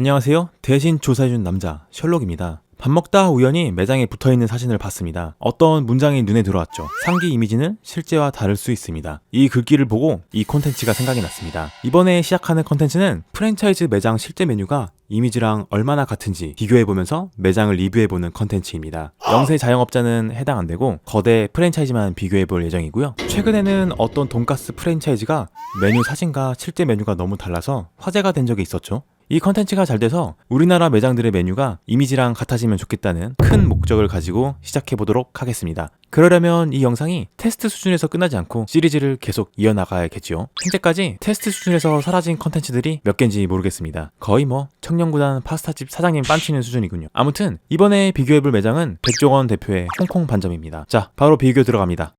안녕하세요. 대신 조사해준 남자 셜록입니다. 밥 먹다 우연히 매장에 붙어있는 사진을 봤습니다. 어떤 문장이 눈에 들어왔죠. 상기 이미지는 실제와 다를 수 있습니다. 이 글귀를 보고 이 콘텐츠가 생각이 났습니다. 이번에 시작하는 콘텐츠는 프랜차이즈 매장 실제 메뉴가 이미지랑 얼마나 같은지 비교해보면서 매장을 리뷰해보는 컨텐츠입니다. 영세 자영업자는 해당 안되고 거대 프랜차이즈만 비교해볼 예정이고요. 최근에는 어떤 돈가스 프랜차이즈가 메뉴 사진과 실제 메뉴가 너무 달라서 화제가 된 적이 있었죠. 이 컨텐츠가 잘 돼서 우리나라 매장들의 메뉴가 이미지랑 같아지면 좋겠다는 큰 목적을 가지고 시작해보도록 하겠습니다. 그러려면 이 영상이 테스트 수준에서 끝나지 않고 시리즈를 계속 이어나가야겠죠. 현재까지 테스트 수준에서 사라진 컨텐츠들이 몇 개인지 모르겠습니다. 거의 청년구단 파스타집 사장님 빤치는 수준이군요. 아무튼 이번에 비교해볼 매장은 백종원 대표의 홍콩 반점입니다. 자, 바로 비교 들어갑니다.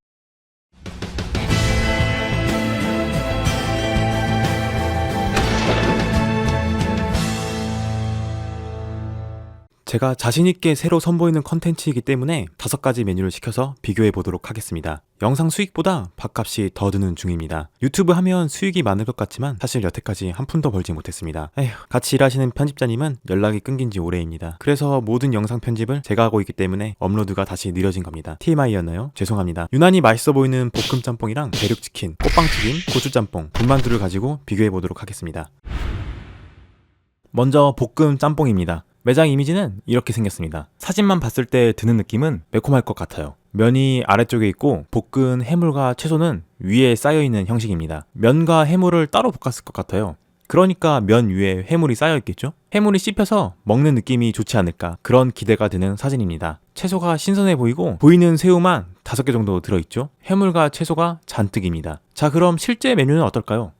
제가 자신있게 새로 선보이는 컨텐츠이기 때문에 5가지 메뉴를 시켜서 비교해 보도록 하겠습니다. 영상 수익보다 밥값이 더 드는 중입니다. 유튜브 하면 수익이 많을 것 같지만 사실 여태까지 한 푼도 벌지 못했습니다. 같이 일하시는 편집자님은 연락이 끊긴 지 오래입니다. 그래서 모든 영상 편집을 제가 하고 있기 때문에 업로드가 다시 느려진 겁니다. TMI였나요? 죄송합니다. 유난히 맛있어 보이는 볶음 짬뽕이랑 대륙치킨, 꽃빵튀김, 고추짬뽕, 군만두를 가지고 비교해 보도록 하겠습니다. 먼저 볶음 짬뽕입니다. 매장 이미지는 이렇게 생겼습니다. 사진만 봤을 때 드는 느낌은 매콤할 것 같아요. 면이 아래쪽에 있고 볶은 해물과 채소는 위에 쌓여있는 형식입니다. 면과 해물을 따로 볶았을 것 같아요. 그러니까 면 위에 해물이 쌓여있겠죠? 해물이 씹혀서 먹는 느낌이 좋지 않을까, 그런 기대가 드는 사진입니다. 채소가 신선해 보이고 보이는 새우만 5개 정도 들어있죠? 해물과 채소가 잔뜩입니다. 자, 그럼 실제 메뉴는 어떨까요?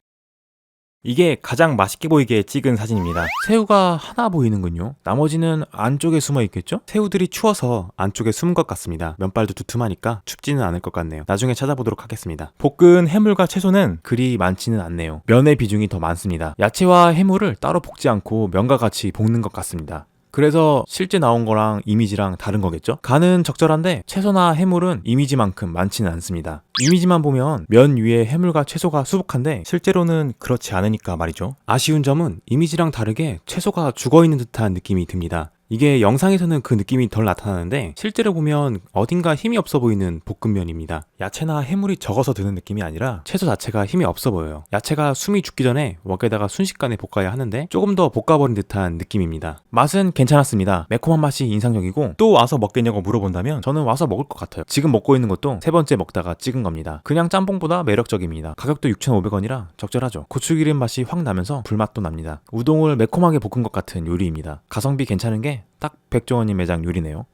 이게 가장 맛있게 보이게 찍은 사진입니다. 새우가 하나 보이는군요. 나머지는 안쪽에 숨어 있겠죠? 새우들이 추워서 안쪽에 숨은 것 같습니다. 면발도 두툼하니까 춥지는 않을 것 같네요. 나중에 찾아보도록 하겠습니다. 볶은 해물과 채소는 그리 많지는 않네요. 면의 비중이 더 많습니다. 야채와 해물을 따로 볶지 않고 면과 같이 볶는 것 같습니다. 그래서 실제 나온 거랑 이미지랑 다른 거겠죠? 간은 적절한데 채소나 해물은 이미지만큼 많지는 않습니다. 이미지만 보면 면 위에 해물과 채소가 수북한데 실제로는 그렇지 않으니까 말이죠. 아쉬운 점은 이미지랑 다르게 채소가 죽어있는 듯한 느낌이 듭니다. 이게 영상에서는 그 느낌이 덜 나타나는데 실제로 보면 어딘가 힘이 없어 보이는 볶음면입니다. 야채나 해물이 적어서 드는 느낌이 아니라 채소 자체가 힘이 없어 보여요. 야채가 숨이 죽기 전에 웍에다가 순식간에 볶아야 하는데 조금 더 볶아버린 듯한 느낌입니다. 맛은 괜찮았습니다. 매콤한 맛이 인상적이고 또 와서 먹겠냐고 물어본다면 저는 와서 먹을 것 같아요. 지금 먹고 있는 것도 3번째 먹다가 찍은 겁니다. 그냥 짬뽕보다 매력적입니다. 가격도 6,500원이라 적절하죠. 고추기름 맛이 확 나면서 불맛도 납니다. 우동을 매콤하게 볶은 것 같은 요리입니다. 가성비 괜찮은 게 딱 백종원님 매장 요리네요.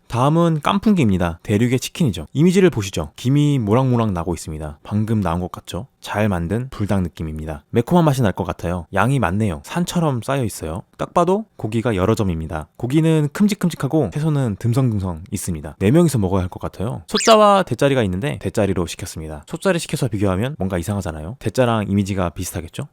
다음은 깐풍기입니다. 대륙의 치킨이죠. 이미지를 보시죠. 김이 모락모락 나고 있습니다. 방금 나온 것 같죠? 잘 만든 불닭 느낌입니다. 매콤한 맛이 날 것 같아요. 양이 많네요. 산처럼 쌓여 있어요. 딱 봐도 고기가 여러 점입니다. 고기는 큼직큼직하고 채소는 듬성듬성 있습니다. 4명이서 먹어야 할 것 같아요. 소자와 대짜리가 있는데 대짜리로 시켰습니다. 소자를 시켜서 비교하면 뭔가 이상하잖아요. 대짜랑 이미지가 비슷하겠죠?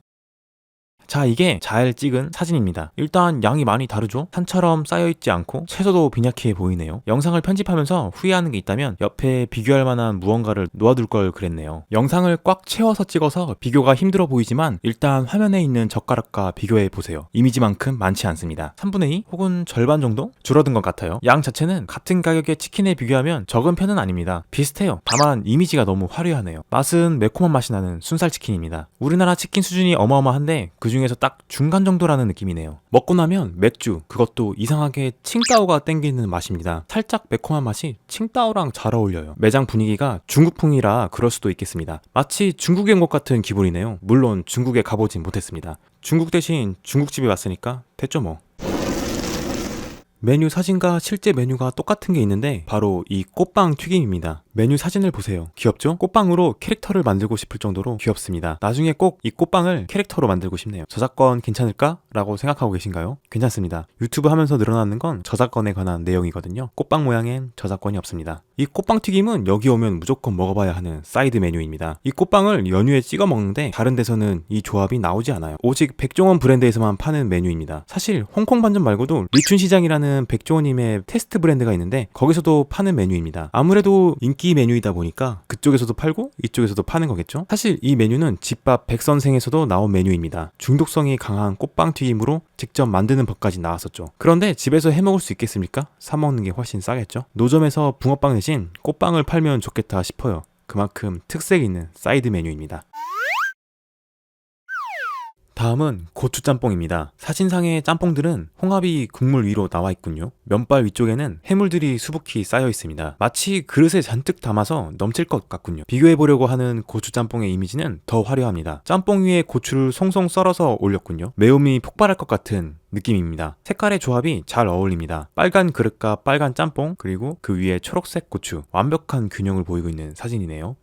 자, 이게 잘 찍은 사진입니다. 일단 양이 많이 다르죠? 산처럼 쌓여있지 않고 채소도 빈약해 보이네요. 영상을 편집하면서 후회하는 게 있다면 옆에 비교할 만한 무언가를 놓아둘 걸 그랬네요. 영상을 꽉 채워서 찍어서 비교가 힘들어 보이지만 일단 화면에 있는 젓가락과 비교해 보세요. 이미지만큼 많지 않습니다. 3분의 2 혹은 절반 정도 줄어든 것 같아요. 양 자체는 같은 가격의 치킨에 비교하면 적은 편은 아닙니다. 비슷해요. 다만 이미지가 너무 화려하네요. 맛은 매콤한 맛이 나는 순살 치킨입니다. 우리나라 치킨 수준이 어마어마한데 그 중에서 딱 중간 정도라는 느낌이네요. 먹고 나면 맥주, 그것도 이상하게 칭따오가 땡기는 맛입니다. 살짝 매콤한 맛이 칭따오랑 잘 어울려요. 매장 분위기가 중국풍이라 그럴 수도 있겠습니다. 마치 중국에 온 것 같은 기분이네요. 물론 중국에 가보진 못했습니다. 중국 대신 중국집에 왔으니까 됐죠 뭐. 메뉴 사진과 실제 메뉴가 똑같은 게 있는데 바로 이 꽃빵 튀김입니다. 메뉴 사진을 보세요. 귀엽죠? 꽃빵으로 캐릭터를 만들고 싶을 정도로 귀엽습니다. 나중에 꼭 이 꽃빵을 캐릭터로 만들고 싶네요. 저작권 괜찮을까? 라고 생각하고 계신가요? 괜찮습니다. 유튜브 하면서 늘어나는 건 저작권에 관한 내용이거든요. 꽃빵 모양엔 저작권이 없습니다. 이 꽃빵 튀김은 여기 오면 무조건 먹어봐야 하는 사이드 메뉴입니다. 이 꽃빵을 연유에 찍어 먹는데 다른 데서는 이 조합이 나오지 않아요. 오직 백종원 브랜드에서만 파는 메뉴입니다. 사실 홍콩 반점 말고도 리춘시장이라는 백종원님의 테스트 브랜드가 있는데 거기서도 파는 메뉴입니다. 아무래도 인기 인기 메뉴이다 보니까 그쪽에서도 팔고 이쪽에서도 파는 거겠죠? 사실 이 메뉴는 집밥 백선생에서도 나온 메뉴입니다. 중독성이 강한 꽃빵 튀김으로 직접 만드는 법까지 나왔었죠. 그런데 집에서 해먹을 수 있겠습니까? 사 먹는 게 훨씬 싸겠죠? 노점에서 붕어빵 대신 꽃빵을 팔면 좋겠다 싶어요. 그만큼 특색 있는 사이드 메뉴입니다. 다음은 고추짬뽕입니다. 사진상의 짬뽕들은 홍합이 국물 위로 나와 있군요. 면발 위쪽에는 해물들이 수북히 쌓여 있습니다. 마치 그릇에 잔뜩 담아서 넘칠 것 같군요. 비교해보려고 하는 고추짬뽕의 이미지는 더 화려합니다. 짬뽕 위에 고추를 송송 썰어서 올렸군요. 매움이 폭발할 것 같은 느낌입니다. 색깔의 조합이 잘 어울립니다. 빨간 그릇과 빨간 짬뽕, 그리고 그 위에 초록색 고추, 완벽한 균형을 보이고 있는 사진이네요.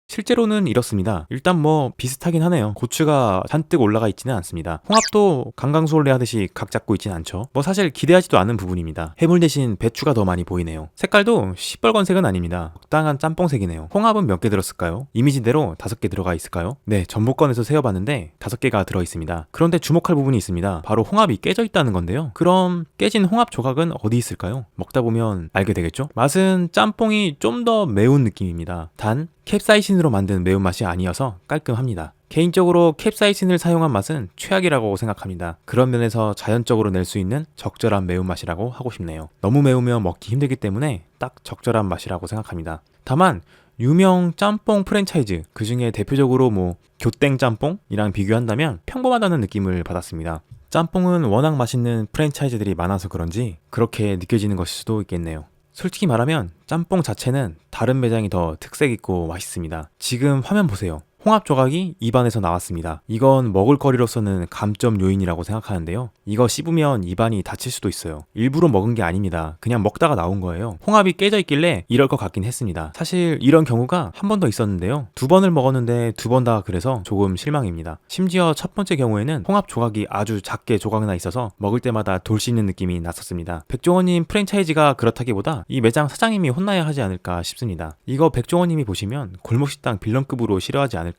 실제로는 이렇습니다. 일단 뭐 비슷하긴 하네요. 고추가 잔뜩 올라가 있지는 않습니다. 홍합도 강강수올래 하듯이 각 잡고 있지는 않죠. 뭐 사실 기대하지도 않은 부분입니다. 해물 대신 배추가 더 많이 보이네요. 색깔도 시뻘건색은 아닙니다. 적당한 짬뽕색이네요. 홍합은 몇 개 들었을까요? 이미지대로 5개 들어가 있을까요? 네, 전복건에서 세어봤는데 5개가 들어있습니다. 그런데 주목할 부분이 있습니다. 바로 홍합이 깨져 있다는 건데요. 그럼 깨진 홍합 조각은 어디 있을까요? 먹다 보면 알게 되겠죠? 맛은 짬뽕이 좀 더 매운 느낌입니다. 단 캡사이신으로 만든 매운맛이 아니어서 깔끔합니다. 개인적으로 캡사이신을 사용한 맛은 최악이라고 생각합니다. 그런 면에서 자연적으로 낼 수 있는 적절한 매운맛이라고 하고 싶네요. 너무 매우면 먹기 힘들기 때문에 딱 적절한 맛이라고 생각합니다. 다만 유명 짬뽕 프랜차이즈, 그 중에 대표적으로 뭐 교땡 짬뽕이랑 비교한다면 평범하다는 느낌을 받았습니다. 짬뽕은 워낙 맛있는 프랜차이즈들이 많아서 그런지 그렇게 느껴지는 것일 수도 있겠네요. 솔직히 말하면 짬뽕 자체는 다른 매장이 더 특색 있고 맛있습니다. 지금 화면 보세요. 홍합 조각이 입안에서 나왔습니다. 이건 먹을거리로서는 감점 요인이라고 생각하는데요. 이거 씹으면 입안이 다칠 수도 있어요. 일부러 먹은 게 아닙니다. 그냥 먹다가 나온 거예요. 홍합이 깨져 있길래 이럴 것 같긴 했습니다. 사실 이런 경우가 한 번 더 있었는데요. 2번을 먹었는데 2번 다 그래서 조금 실망입니다. 심지어 첫 번째 경우에는 홍합 조각이 아주 작게 조각나 있어서 먹을 때마다 돌 씹는 느낌이 났었습니다. 백종원님 프랜차이즈가 그렇다기보다 이 매장 사장님이 혼나야 하지 않을까 싶습니다. 이거 백종원님이 보시면 골목식당 빌런급으로 싫어하지 않을까요?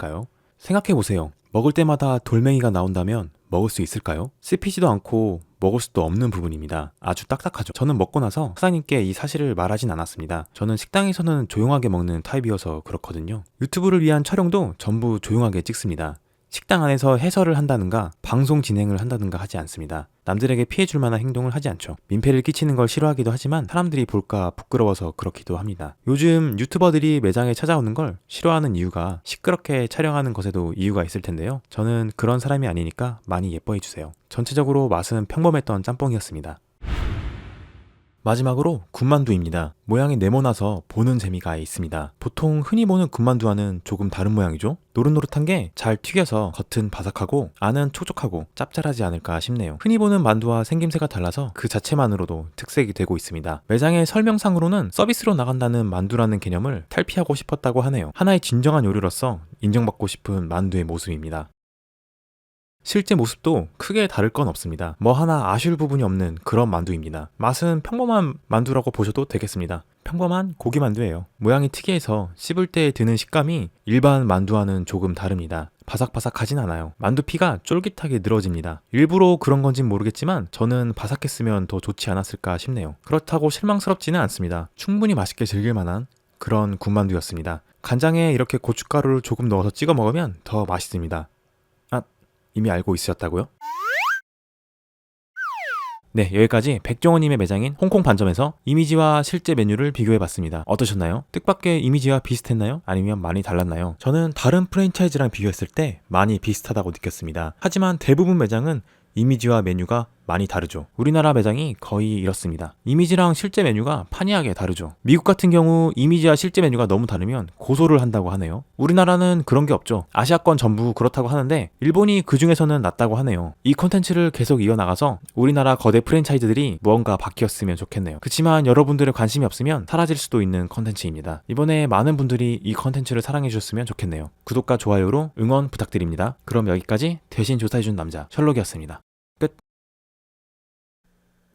생각해보세요. 먹을 때마다 돌멩이가 나온다면 먹을 수 있을까요? 씹히지도 않고 먹을 수도 없는 부분입니다. 아주 딱딱하죠. 저는 먹고 나서 사장님께 이 사실을 말하진 않았습니다. 저는 식당에서는 조용하게 먹는 타입이어서 그렇거든요. 유튜브를 위한 촬영도 전부 조용하게 찍습니다. 식당 안에서 해설을 한다든가 방송 진행을 한다든가 하지 않습니다. 남들에게 피해줄 만한 행동을 하지 않죠. 민폐를 끼치는 걸 싫어하기도 하지만 사람들이 볼까 부끄러워서 그렇기도 합니다. 요즘 유튜버들이 매장에 찾아오는 걸 싫어하는 이유가 시끄럽게 촬영하는 것에도 이유가 있을 텐데요. 저는 그런 사람이 아니니까 많이 예뻐해주세요. 전체적으로 맛은 평범했던 짬뽕이었습니다. 마지막으로 군만두입니다. 모양이 네모나서 보는 재미가 있습니다. 보통 흔히 보는 군만두와는 조금 다른 모양이죠? 노릇노릇한 게 잘 튀겨서 겉은 바삭하고 안은 촉촉하고 짭짤하지 않을까 싶네요. 흔히 보는 만두와 생김새가 달라서 그 자체만으로도 특색이 되고 있습니다. 매장의 설명상으로는 서비스로 나간다는 만두라는 개념을 탈피하고 싶었다고 하네요. 하나의 진정한 요리로서 인정받고 싶은 만두의 모습입니다. 실제 모습도 크게 다를 건 없습니다. 뭐 하나 아쉬울 부분이 없는 그런 만두입니다. 맛은 평범한 만두라고 보셔도 되겠습니다. 평범한 고기 만두예요. 모양이 특이해서 씹을 때 드는 식감이 일반 만두와는 조금 다릅니다. 바삭바삭하진 않아요. 만두피가 쫄깃하게 늘어집니다. 일부러 그런 건진 모르겠지만 저는 바삭했으면 더 좋지 않았을까 싶네요. 그렇다고 실망스럽지는 않습니다. 충분히 맛있게 즐길 만한 그런 군만두였습니다. 간장에 이렇게 고춧가루를 조금 넣어서 찍어 먹으면 더 맛있습니다. 이미 알고 있으셨다고요? 네, 여기까지 백종원님의 매장인 홍콩 반점에서 이미지와 실제 메뉴를 비교해봤습니다. 어떠셨나요? 뜻밖의 이미지와 비슷했나요? 아니면 많이 달랐나요? 저는 다른 프랜차이즈랑 비교했을 때 많이 비슷하다고 느꼈습니다. 하지만 대부분 매장은 이미지와 메뉴가 많이 다르죠. 우리나라 매장이 거의 이렇습니다. 이미지랑 실제 메뉴가 판이하게 다르죠. 미국 같은 경우 이미지와 실제 메뉴가 너무 다르면 고소를 한다고 하네요. 우리나라는 그런 게 없죠. 아시아권 전부 그렇다고 하는데 일본이 그 중에서는 낫다고 하네요. 이 콘텐츠를 계속 이어나가서 우리나라 거대 프랜차이즈들이 무언가 바뀌었으면 좋겠네요. 그치만 여러분들의 관심이 없으면 사라질 수도 있는 콘텐츠입니다. 이번에 많은 분들이 이 콘텐츠를 사랑해 주셨으면 좋겠네요. 구독과 좋아요로 응원 부탁드립니다. 그럼 여기까지 대신 조사해준 남자 셜록이었습니다. 끝.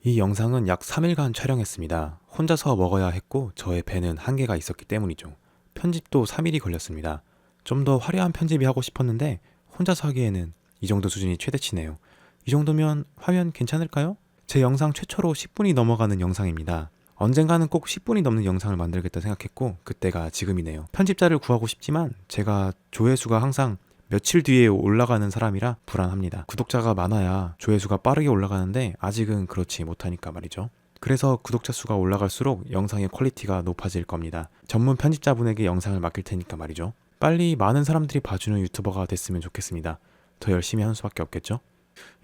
이 영상은 약 3일간 촬영했습니다. 혼자서 먹어야 했고 저의 배는 한계가 있었기 때문이죠. 편집도 3일이 걸렸습니다. 좀 더 화려한 편집이 하고 싶었는데 혼자서 하기에는 이 정도 수준이 최대치네요. 이 정도면 화면 괜찮을까요? 제 영상 최초로 10분이 넘어가는 영상입니다. 언젠가는 꼭 10분이 넘는 영상을 만들겠다 생각했고 그때가 지금이네요. 편집자를 구하고 싶지만 제가 조회수가 항상 며칠 뒤에 올라가는 사람이라 불안합니다. 구독자가 많아야 조회수가 빠르게 올라가는데 아직은 그렇지 못하니까 말이죠. 그래서 구독자 수가 올라갈수록 영상의 퀄리티가 높아질 겁니다. 전문 편집자분에게 영상을 맡길 테니까 말이죠. 빨리 많은 사람들이 봐주는 유튜버가 됐으면 좋겠습니다. 더 열심히 하는 수밖에 없겠죠?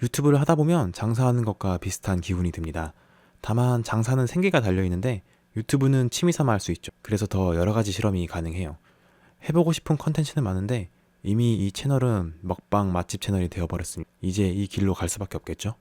유튜브를 하다 보면 장사하는 것과 비슷한 기분이 듭니다. 다만 장사는 생계가 달려있는데 유튜브는 취미삼아 할 수 있죠. 그래서 더 여러가지 실험이 가능해요. 해보고 싶은 컨텐츠는 많은데 이미 이 채널은 먹방 맛집 채널이 되어버렸습니다. 이제 이 길로 갈 수밖에 없겠죠?